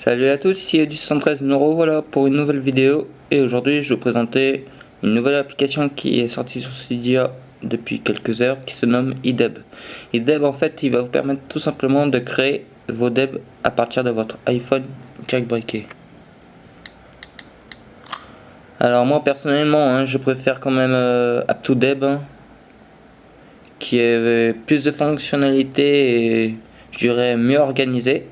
Salut à tous, ici Edu113, nous revoilà pour une nouvelle vidéo et aujourd'hui je vais vous présenter une nouvelle application qui est sortie sur Cydia depuis quelques heures qui se nomme iDeb. iDeb en fait il va vous permettre tout simplement de créer vos deb à partir de votre iPhone jailbreaké. Alors moi personnellement je préfère quand même UpToDeb qui est plus de fonctionnalités et je dirais mieux organisé.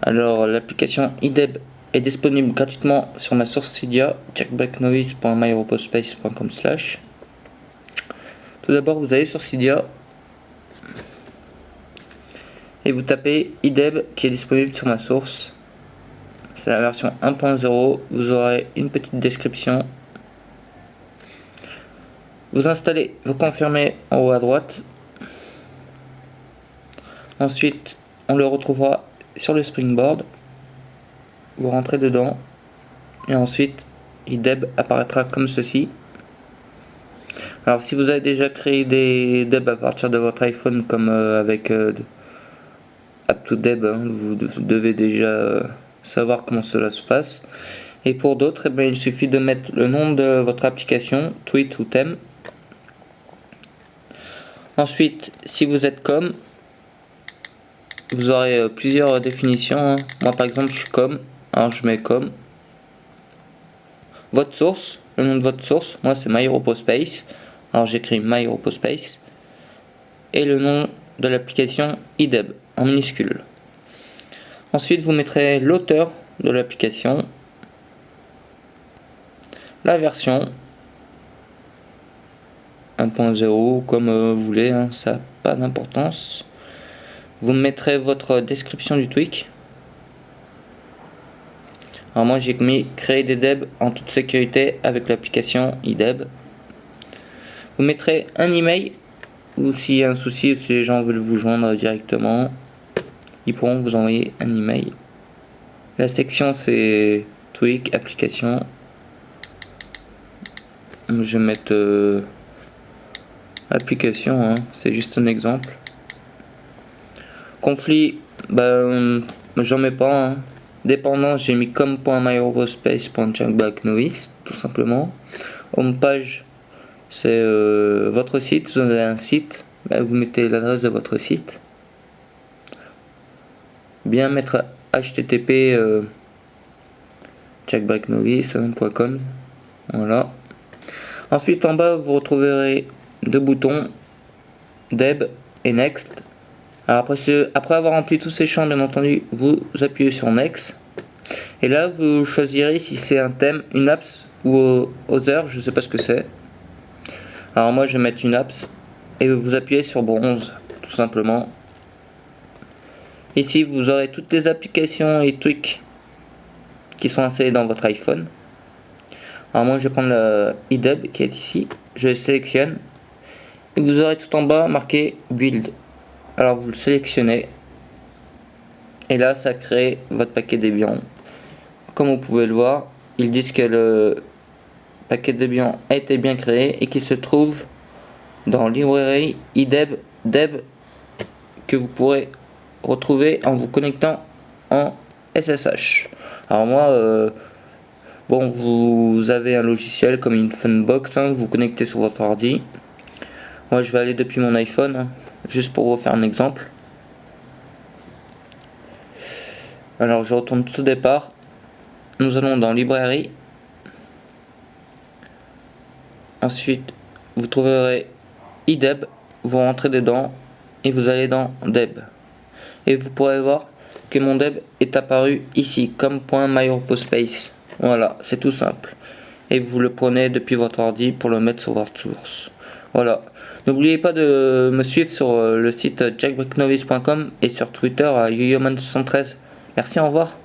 Alors l'application iDeb est disponible gratuitement sur ma source Cydia jailbreaknoise.myeuropospace.com/. Tout d'abord vous allez sur Cydia et vous tapez iDeb qui est disponible sur ma source. C'est la version 1.0, vous aurez une petite description. Vous installez, vous confirmez en haut à droite. Ensuite on le retrouvera sur le Springboard, vous rentrez dedans et ensuite iDeb apparaîtra comme ceci. Alors si vous avez déjà créé des deb à partir de votre iPhone comme avec UpToDeb, vous devez déjà savoir comment cela se passe. Et pour d'autres, il suffit de mettre le nom de votre application, tweet ou thème. Ensuite, si vous êtes com, vous aurez plusieurs définitions. Moi par exemple je suis com, alors je mets com. Votre source, le nom de votre source, moi c'est myeuropospace, alors j'écris myeuropospace. Et le nom de l'application iDeb en minuscule. Ensuite vous mettrez l'auteur de l'application, la version 1.0 comme vous voulez, ça n'a pas d'importance. Vous mettrez votre description du tweak. Alors moi j'ai mis créer des deb en toute sécurité avec l'application iDeb. Vous mettrez un email ou s'il y a un souci ou si les gens veulent vous joindre directement, ils pourront vous envoyer un email. La section c'est tweak, application. Je vais mettre application, c'est juste un exemple. Conflit, j'en mets pas. Dépendant, j'ai mis com.myeuropospace.jailbreaknoise tout simplement. Home page, c'est votre site. Vous avez un site, vous mettez l'adresse de votre site. Bien mettre http jailbreaknoise.com. Voilà. Ensuite en bas vous retrouverez deux boutons deb et next. Alors après avoir rempli tous ces champs, bien entendu, vous appuyez sur Next. Et là, vous choisirez si c'est un thème, une apps ou other, je sais pas ce que c'est. Alors moi, je vais mettre une apps et vous appuyez sur bronze, tout simplement. Ici, vous aurez toutes les applications et tweaks qui sont installés dans votre iPhone. Alors moi, je vais prendre le iDeb qui est ici. Je le sélectionne et vous aurez tout en bas marqué Build. Alors vous le sélectionnez et là ça crée votre paquet Debian. Comme vous pouvez le voir, ils disent que le paquet Debian a été bien créé et qu'il se trouve dans librairie iDeb deb que vous pourrez retrouver en vous connectant en SSH. Alors moi vous avez un logiciel comme une Funbox, vous vous connectez sur votre ordi. Moi je vais aller depuis mon iPhone. Juste pour vous faire un exemple. Alors je retourne tout au départ. Nous allons dans librairie. Ensuite vous trouverez iDeb. Vous rentrez dedans et vous allez dans deb. Et vous pourrez voir que mon deb est apparu ici comme .myeuropospace. Voilà, c'est tout simple. Et vous le prenez depuis votre ordi pour le mettre sur votre source. Voilà. N'oubliez pas de me suivre sur le site jailbreaknoise.com et sur Twitter à yoyoman113. Merci, au revoir.